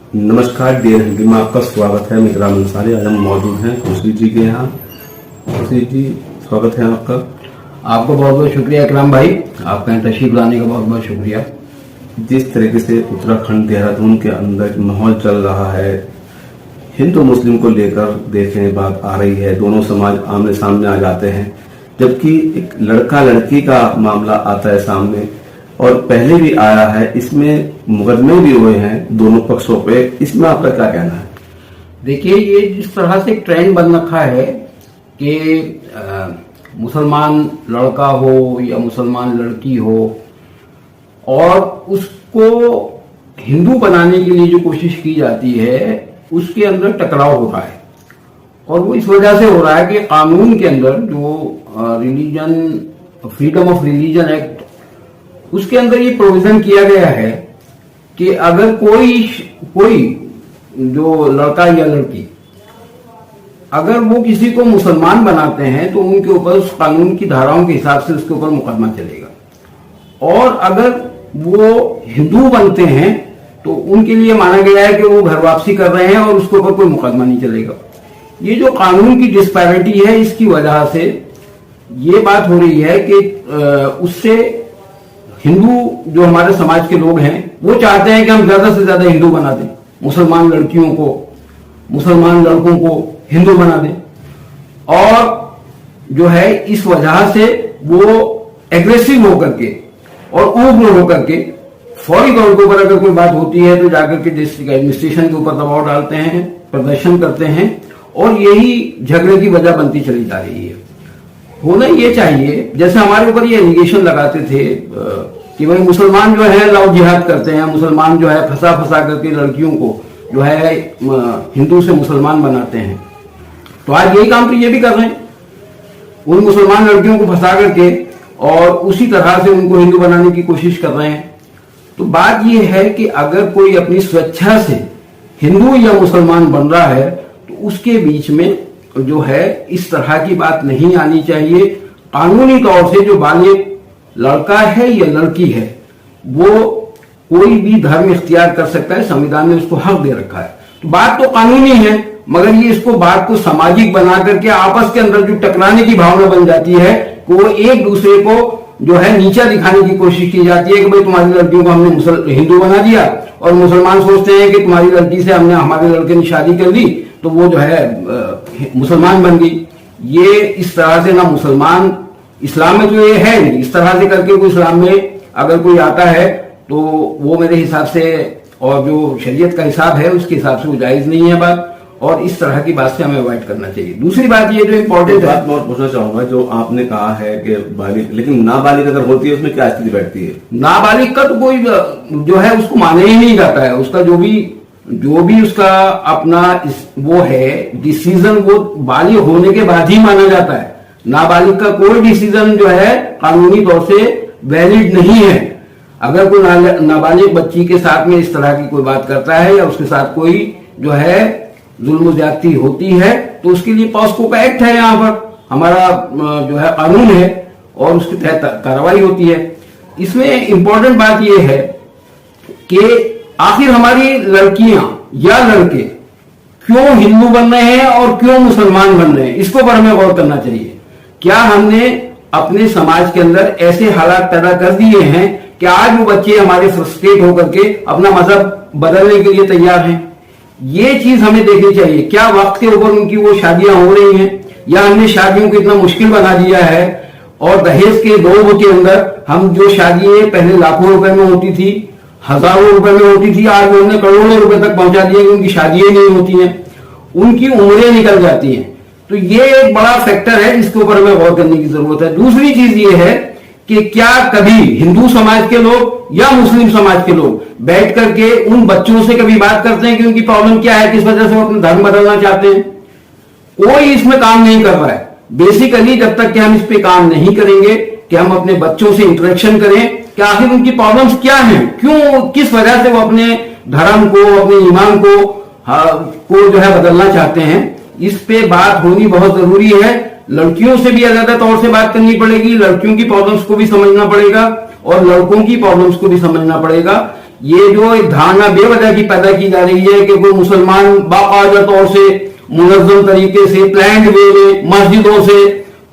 नमस्कार डियर हिंदी में आपका स्वागत है। मित्रा अंसारी आज हम मौजूद हैं खुशी जी के यहाँ। खुशी जी स्वागत है आपका। आपको बहुत बहुत शुक्रिया इकराम भाई, आपका यहाँ तशरीफ लाने का बहुत बहुत शुक्रिया। जिस तरीके से उत्तराखंड देहरादून के अंदर माहौल चल रहा है, हिंदू मुस्लिम को लेकर देखने बात आ रही है, दोनों समाज आमने सामने आ जाते हैं, जबकि एक लड़का लड़की का मामला आता है सामने और पहले भी आया है, इसमें मुकदमे भी हुए हैं दोनों पक्षों पे। इसमें आपका क्या कहना है? देखिए, ये जिस तरह से एक ट्रेंड बन रखा है कि मुसलमान लड़का हो या मुसलमान लड़की हो और उसको हिंदू बनाने के लिए जो कोशिश की जाती है उसके अंदर टकराव हो रहा है। और वो इस वजह से हो रहा है कि कानून के अंदर जो फ्रीडम ऑफ रिलीजन एक्ट, उसके अंदर ये प्रोविजन किया गया है कि अगर कोई जो लड़का या लड़की अगर वो किसी को मुसलमान बनाते हैं तो उनके ऊपर उस कानून की धाराओं के हिसाब से उसके ऊपर मुकदमा चलेगा। और अगर वो हिंदू बनते हैं तो उनके लिए माना गया है कि वो घर वापसी कर रहे हैं और उसके ऊपर कोई मुकदमा नहीं चलेगा। ये जो कानून की डिस्पैरिटी है, इसकी वजह से ये बात हो रही है कि उससे हिंदू जो हमारे समाज के लोग हैं वो चाहते हैं कि हम ज्यादा से ज्यादा हिंदू बना दें, मुसलमान लड़कियों को, मुसलमान लड़कों को हिंदू बना दें। और जो है इस वजह से वो एग्रेसिव होकर के और उग्र होकर के फौरी तौर के ऊपर अगर कोई बात होती है तो जाकर के डिस्ट्रिक्ट एडमिनिस्ट्रेशन के ऊपर दबाव डालते हैं, प्रदर्शन करते हैं और यही झगड़े की वजह बनती चली जा रही है। होना ये चाहिए, जैसे हमारे ऊपर ये एलिगेशन लगाते थे कि भाई मुसलमान जो है लव जिहाद करते हैं, मुसलमान जो है फंसा करके लड़कियों को जो है हिंदू से मुसलमान बनाते हैं, तो आज यही काम तो ये भी कर रहे हैं, उन मुसलमान लड़कियों को फंसा करके और उसी तरह से उनको हिंदू बनाने की कोशिश कर रहे हैं। तो बात ये है कि अगर कोई अपनी स्वेच्छा से हिंदू या मुसलमान बन रहा है तो उसके बीच में जो है इस तरह की बात नहीं आनी चाहिए। कानूनी तौर से जो बालिग लड़का है या लड़की है वो कोई भी धर्म इख्तियार कर सकता है, संविधान ने उसको हक दे रखा है। तो बात तो कानूनी है, मगर ये इसको बात को सामाजिक बना करके आपस के अंदर जो टकराने की भावना बन जाती है कि वो एक दूसरे को जो है नीचा दिखाने की कोशिश की जाती है कि भाई तुम्हारी लड़कियों को हमने हिंदू बना दिया और मुसलमान सोचते हैं कि तुम्हारी लड़की से हमने हमारे लड़के ने शादी कर ली तो वो जो है मुसलमान बन गई। ये इस तरह से ना मुसलमान, इस्लाम में तो ये है नहीं, इस तरह से करके कोई इस्लाम में अगर कोई आता है तो वो मेरे हिसाब से और जो शरीयत का हिसाब है उसके हिसाब से वो जायज नहीं है बात, और इस तरह की बात से हमें अवॉइड करना चाहिए। दूसरी बात ये जो इम्पोर्टेंट बात मैं पूछना चाहूंगा, जो आपने कहा है कि बालिग, लेकिन नाबालिग अगर होती है उसमें क्या स्थिति बैठती है? नाबालिग का तो कोई जो है उसको माना ही नहीं जाता है, उसका जो भी उसका अपना वो है डिसीजन वो बालिग होने के बाद ही माना जाता है। नाबालिग का कोई डिसीजन जो है कानूनी तौर से वैलिड नहीं है। अगर कोई नाबालिग बच्ची के साथ में इस तरह की कोई बात करता है या उसके साथ कोई जो है जुल्म ज्यादती होती है तो उसके लिए पॉस्को का एक्ट है, यहाँ पर हमारा जो है कानून है और उसके तहत कार्रवाई होती है। इसमें इंपॉर्टेंट बात यह है कि आखिर हमारी लड़कियां या लड़के क्यों हिंदू बन रहे हैं और क्यों मुसलमान बन रहे हैं, इसको पर हमें गौर करना चाहिए। क्या हमने अपने समाज के अंदर ऐसे हालात पैदा कर दिए हैं कि आज वो बच्चे हमारे फ्रस्ट्रेट होकर के अपना मजहब बदलने के लिए तैयार हैं? ये चीज हमें देखनी चाहिए। क्या वक्त के ऊपर उनकी वो शादियां हो रही हैं या हमने शादियों को इतना मुश्किल बना दिया है और दहेज के दौर के अंदर हम जो शादियां पहले लाखों रुपए में होती थी, हजारों रुपए में होती थी, आज उन्होंने करोड़ों रुपए तक पहुंचा दिए कि उनकी शादियां नहीं होती हैं, उनकी उम्रें निकल जाती हैं। तो ये एक बड़ा फैक्टर है जिसके ऊपर हमें गौर करने की जरूरत है। दूसरी चीज ये है कि क्या कभी हिंदू समाज के लोग या मुस्लिम समाज के लोग बैठ करके उन बच्चों से कभी बात करते हैं कि उनकी प्रॉब्लम क्या है, किस वजह से वो अपना धर्म बदलना चाहते हैं? कोई इसमें काम नहीं कर रहा है। बेसिकली जब तक कि हम इस पे काम नहीं करेंगे कि हम अपने बच्चों से इंटरेक्शन करें कि आखिर उनकी प्रॉब्लम्स क्या हैं, क्यों, किस वजह से वो अपने धर्म को, अपने ईमान को जो है बदलना चाहते हैं, इस पे बात होनी बहुत जरूरी है। लड़कियों से भी अलग तौर से बात करनी पड़ेगी, लड़कियों की प्रॉब्लम्स को भी समझना पड़ेगा और लड़कों की प्रॉब्लम्स को भी समझना पड़ेगा। ये जो एक धारणा बेवजह की पैदा की जा रही है कि कोई मुसलमान बाकायदा तौर से मुनज़्ज़म तरीके से प्लान्ड वे में मस्जिदों से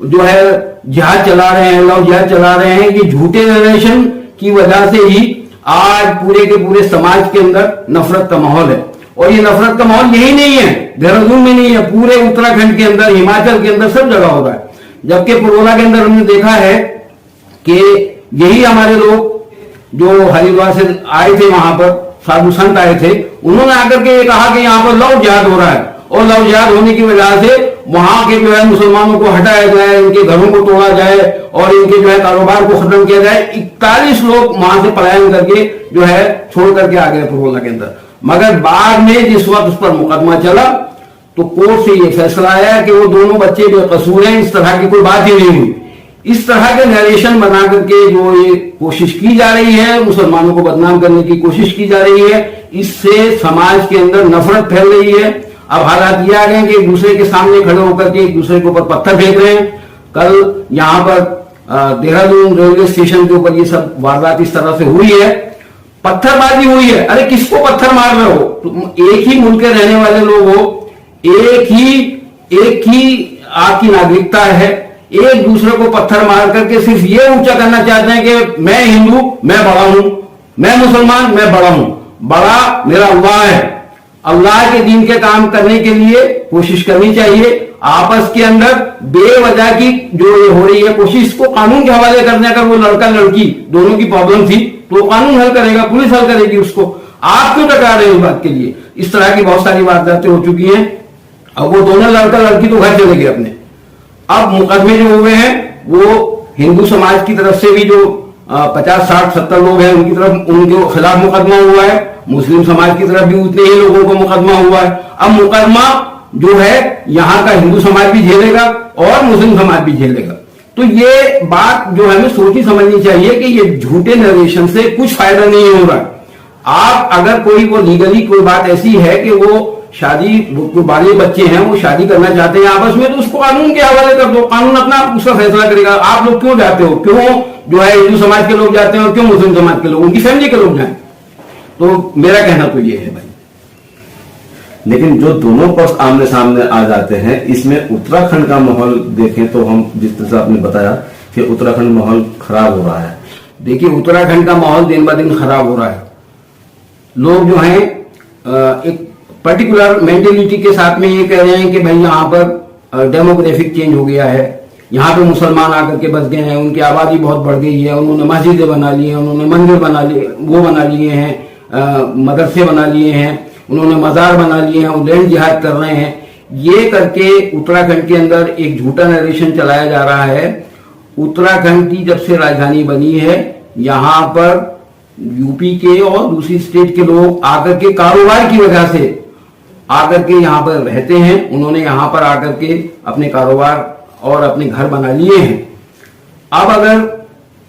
जो है जिहाद चला रहे हैं, लव जिहाद चला रहे हैं, ये झूठे नरेशन की वजह से ही आज पूरे के पूरे समाज के अंदर नफरत का माहौल है। और ये नफरत का माहौल यही नहीं है देहरादून में नहीं है, पूरे उत्तराखंड के अंदर, हिमाचल के अंदर सब जगह हो रहा है। जबकि पुरोला के अंदर हमने देखा है कि यही हमारे लोग जो हरिद्वार से आए थे, वहां पर साधु संत आए थे, उन्होंने आकर के कहा कि यहाँ पर लव जिहाद हो रहा है और लव जिहाद होने की वजह से वहां के जो है मुसलमानों को हटाया जाए, इनके घरों को तोड़ा जाए और इनके जो है कारोबार को खत्म किया जाए। 41 लोग वहां से पलायन करके जो है छोड़ करके आ गए पुरोला के अंदर। मगर बाद में जिस वक्त उस पर मुकदमा चला तो कोर्ट से यह फैसला आया कि वो दोनों बच्चे बेकसूर हैं, इस तरह की कोई बात ही नहीं हुई। इस तरह के नरेशन बना करके जो ये कोशिश की जा रही है, मुसलमानों को बदनाम करने की कोशिश की जा रही है, इससे समाज के अंदर नफरत फैल रही है। अब हालात ये आ गए कि एक दूसरे के सामने खड़े होकर के एक दूसरे के ऊपर पत्थर फेंक रहे हैं। कल यहाँ पर देहरादून रेलवे स्टेशन के ऊपर ये सब वारदात इस तरह से हुई है, पत्थरबाजी हुई है। अरे किसको पत्थर मार रहे हो? तुम एक ही मुल्क के रहने वाले लोग हो, एक ही आपकी नागरिकता है, एक दूसरे को पत्थर मार करके सिर्फ ये ऊंचा करना चाहते हैं कि मैं हिंदू मैं बड़ा हूं, मैं मुसलमान मैं बड़ा हूं, बड़ा मेरा अल्लाह है। अल्लाह के दीन के काम करने के लिए कोशिश करनी चाहिए। आपस के अंदर बेवजह की जो ये हो रही है कोशिश को कानून के हवाले करने, अगर वो लड़का लड़की दोनों की प्रॉब्लम थी तो कानून हल करेगा, पुलिस हल करेगी उसको। आप क्यों टकरा रहे हैं इस बात के लिए? इस तरह की बहुत सारी वारदातें हो चुकी हैं। अब वो दोनों लड़का लड़की तो घर चले गए अपने। अब मुकदमे जो हुए हैं वो हिंदू समाज की तरफ से भी जो 50, 60, 70 लोग हैं उनकी तरफ, उनके खिलाफ मुकदमा हुआ है। मुस्लिम समाज की तरफ भी उतने ही लोगों को मुकदमा हुआ है। अब मुकदमा जो है यहाँ का हिंदू समाज भी झेलेगा और मुस्लिम समाज भी झेलेगा। तो ये बात जो हमें सोची समझनी चाहिए कि ये झूठे नरेशन से कुछ फायदा नहीं हो रहा है। आप अगर कोई वो लीगली कोई बात ऐसी है कि वो शादी, कोई बाले बच्चे हैं वो शादी करना चाहते हैं आपस में, तो उसको कानून के हवाले कर दो, कानून अपना उसका फैसला करेगा। आप लोग क्यों जाते हो? क्यों जो है हिंदू समाज के लोग जाते हैं और क्यों मुस्लिम समाज के लोग, उनकी फैमिली के लोग जाए? तो मेरा कहना तो ये है भाई। लेकिन जो दोनों पक्ष आमने सामने आ जाते हैं, इसमें उत्तराखंड का माहौल देखें तो हम जिस तरह से आपने बताया कि उत्तराखंड माहौल खराब हो रहा है। देखिए उत्तराखंड का माहौल दिन ब दिन खराब हो रहा है। लोग जो हैं एक पर्टिकुलर मेंटेलिटी के साथ में ये कह रहे हैं कि भाई यहाँ पर डेमोग्राफिक चेंज हो गया है, यहाँ पे मुसलमान आकर के बस गए हैं, उनकी आबादी बहुत बढ़ गई है, उन्होंने मस्जिदें बना ली हैं, उन्होंने मंदिर बना लिए, वो बना लिए हैं, मदरसे बना लिए हैं, उन्होंने मजार बना लिए हैं, वो लैंड जिहाद कर रहे हैं। ये करके उत्तराखंड के अंदर एक झूठा नरेशन चलाया जा रहा है। उत्तराखंड की जब से राजधानी बनी है, यहाँ पर यूपी के और दूसरी स्टेट के लोग आकर के कारोबार की वजह से आकर के यहाँ पर रहते हैं। उन्होंने यहाँ पर आकर के अपने कारोबार और अपने घर बना लिए हैं। अब अगर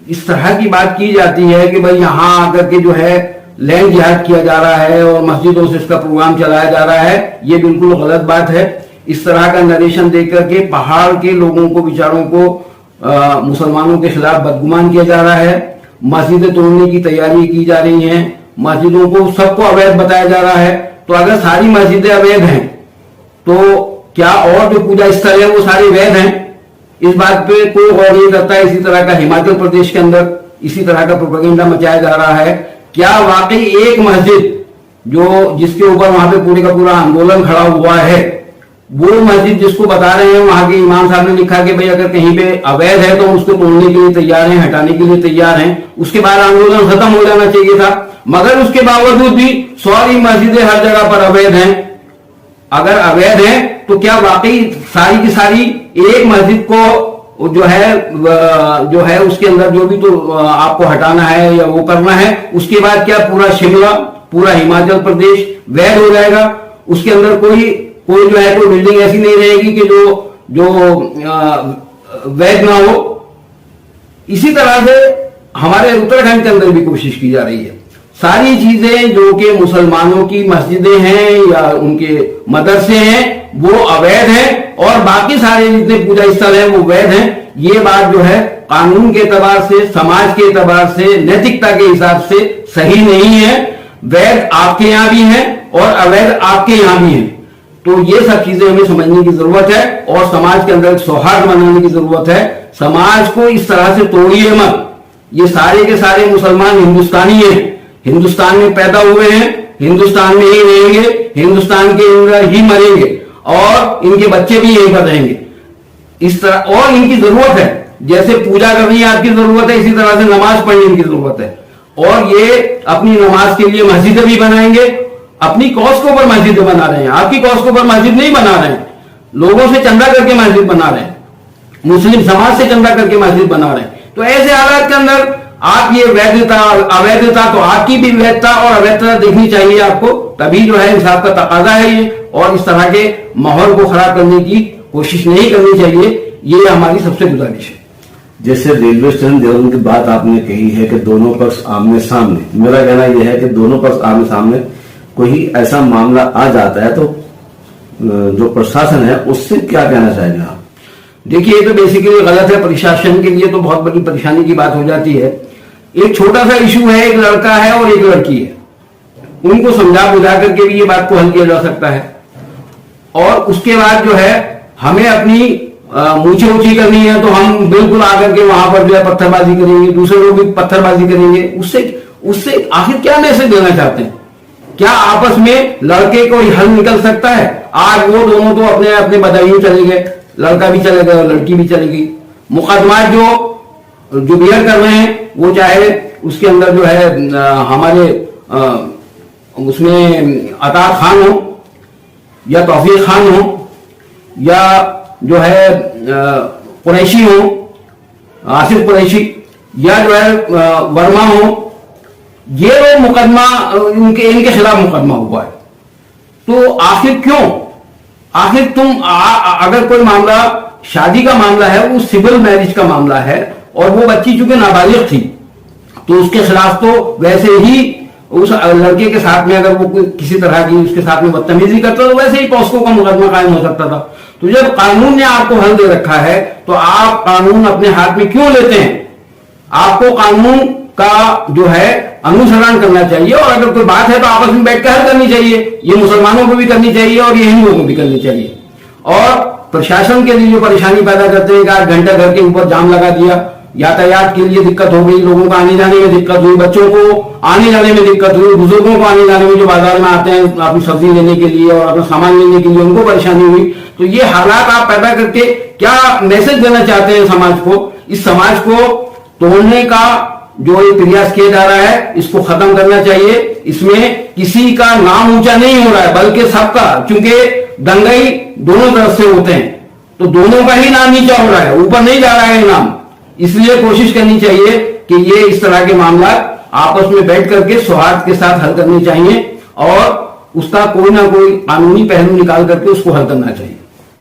इस तरह की बात की जाती है कि भाई यहाँ आकर के जो है लैंड जिहाद किया जा रहा है और मस्जिदों से इसका प्रोग्राम चलाया जा रहा है, ये बिल्कुल गलत बात है। इस तरह का नरेशन देख करके पहाड़ के लोगों को, विचारों को मुसलमानों के खिलाफ बदगुमान किया जा रहा है। मस्जिदें तोड़ने की तैयारी की जा रही है, मस्जिदों को सबको अवैध बताया जा रहा है। तो अगर सारी मस्जिदें अवैध हैं तो क्या और जो पूजा स्थल है वो सारे वैध हैं? इस बात पे कोई गौर नहीं करता है। इसी तरह का हिमाचल प्रदेश के अंदर इसी तरह का प्रोपेगेंडा मचाया जा रहा है। क्या वाकई एक मस्जिद जो जिसके ऊपर वहां पे पूरे का पूरा आंदोलन खड़ा हुआ है, वो मस्जिद जिसको बता रहे हैं वहां के इमाम साहब ने लिखा कि भाई अगर कहीं पे अवैध है तो उसको तोड़ने के लिए तैयार हैं, हटाने के लिए तैयार हैं, उसके बाद आंदोलन खत्म हो जाना चाहिए था। मगर उसके बावजूद भी सारी मस्जिदें हर जगह पर अवैध हैं। अगर अवैध है तो क्या वाकई सारी की सारी एक मस्जिद को जो है उसके अंदर जो भी तो आपको हटाना है या वो करना है, उसके बाद क्या पूरा शिमला, पूरा हिमाचल प्रदेश वैध हो जाएगा? उसके अंदर कोई जो है कोई बिल्डिंग ऐसी नहीं रहेगी कि जो वैध ना हो। इसी तरह से हमारे उत्तराखंड के अंदर भी कोशिश की जा रही है। सारी चीजें जो कि मुसलमानों की मस्जिदें हैं या उनके मदरसे हैं वो अवैध हैं और बाकी सारे जितने पूजा स्थल हैं वो वैध हैं। ये बात जो है कानून के एतबार से, समाज के एतबार से, नैतिकता के हिसाब से सही नहीं है। वैध आपके यहां भी हैं और अवैध आपके यहां भी हैं। तो ये सब चीजें हमें समझने की जरूरत है और समाज के अंदर सौहार्द बनाने की जरूरत है। समाज को इस तरह से तोड़िए मत। ये सारे के सारे मुसलमान हिंदुस्तानी हैं, हिंदुस्तान में पैदा हुए हैं, हिंदुस्तान में ही रहेंगे, हिंदुस्तान के अंदर ही मरेंगे और इनके बच्चे भी यहीं पर रहेंगे। इस तरह और इनकी जरूरत है, जैसे पूजा करनी आपकी जरूरत है, इसी तरह से नमाज पढ़ने की जरूरत है। और ये अपनी नमाज के लिए मस्जिदें भी बनाएंगे, अपनी कॉस्ट के ऊपर मस्जिद बना रहे हैं, आपकी कॉस्ट के ऊपर मस्जिद नहीं बना रहे हैं। लोगों से चंदा करके मस्जिद बना रहे हैं, मुस्लिम समाज से चंदा करके मस्जिद बना रहे हैं। तो ऐसे हालात के अंदर आप ये वैधता अवैधता, तो आपकी भी वैधता और अवैधता देखनी चाहिए आपको, तभी जो है इंसाफ का तकाजा है ये। और इस तरह के माहौल को खराब करने की कोशिश नहीं करनी चाहिए, ये हमारी सबसे गुजारिश है। जैसे रेलवे स्टेशन देहरादून की बात आपने कही है कि दोनों पक्ष आमने सामने, मेरा कहना यह है कि दोनों पक्ष आमने सामने कोई ऐसा मामला आ जाता है तो जो प्रशासन है उससे क्या कहना चाहेंगे आप? देखिए, ये तो बेसिकली गलत है, प्रशासन के लिए तो बहुत बड़ी परेशानी की बात हो जाती है। एक छोटा सा इशू है, एक लड़का है और एक लड़की है, उनको समझा बुझा करके भी ये बात को हल किया जा सकता है। और उसके बाद जो है हमें अपनी मूछें ऊंची करनी है तो हम बिल्कुल आकर के वहां पर जो है पत्थरबाजी करेंगे, दूसरे लोग भी पत्थरबाजी करेंगे। उससे आखिर क्या मैसेज देना चाहते हैं? क्या आपस में लड़के को हल निकल सकता है? आज वो दोनों तो अपने अपने बदायूं चले गए, लड़का भी चले गए और लड़की भी चली गई। मुकदमा जो बियर कर रहे हैं वो चाहे उसके अंदर जो है हमारे उसमें अतार खान हो या तौफीक खान हो या जो है कुरैशी हो, आसिफ कुरैशी, या जो है वर्मा हो, ये लोग मुकदमा इनके खिलाफ मुकदमा हुआ है। तो आखिर क्यों? आखिर तुम अगर कोई मामला शादी का मामला है, वो सिविल मैरिज का मामला है और वो बच्ची चूंकि नाबालिग थी तो उसके खिलाफ तो वैसे ही उस लड़के के साथ में अगर वो किसी तरह की उसके साथ में बदतमीजी करता तो वैसे ही पॉस्को का मुकदमा कायम हो सकता था। तो जब कानून ने आपको हल दे रखा है तो आप कानून अपने हाथ में क्यों लेते हैं? आपको कानून का जो है अनुसरण करना चाहिए और अगर कोई बात है तो आपस में बैठकर हल करनी चाहिए। ये मुसलमानों को भी करनी चाहिए और ये हिंदुओं को भी करनी चाहिए। और प्रशासन के लिए जो परेशानी पैदा करते हैं कि 8 घंटा घर के ऊपर जाम लगा दिया, यातायात के लिए दिक्कत हो गई, लोगों को आने जाने में दिक्कत हुई, बच्चों को आने जाने में दिक्कत हुई, बुजुर्गों को आने जाने में जो बाजार में आते हैं अपनी सब्जी लेने के लिए और अपना सामान लेने के लिए उनको परेशानी हुई। तो ये हालात आप पैदा करके क्या मैसेज देना चाहते हैं समाज को? इस समाज को तोड़ने का जो ये प्रयास किया जा रहा है इसको खत्म करना चाहिए। इसमें किसी का नाम ऊंचा नहीं हो रहा है बल्कि सबका, क्योंकि दंगई दोनों तरफ से होते हैं तो दोनों का ही नाम नीचा हो रहा है, ऊपर नहीं जा रहा है नाम। इसलिए कोशिश करनी चाहिए कि ये इस तरह के मामला आपस में बैठ करके सौहार्द के साथ हल करने चाहिए और उसका कोई ना कोई कानूनी पहलू निकाल करके उसको हल करना चाहिए।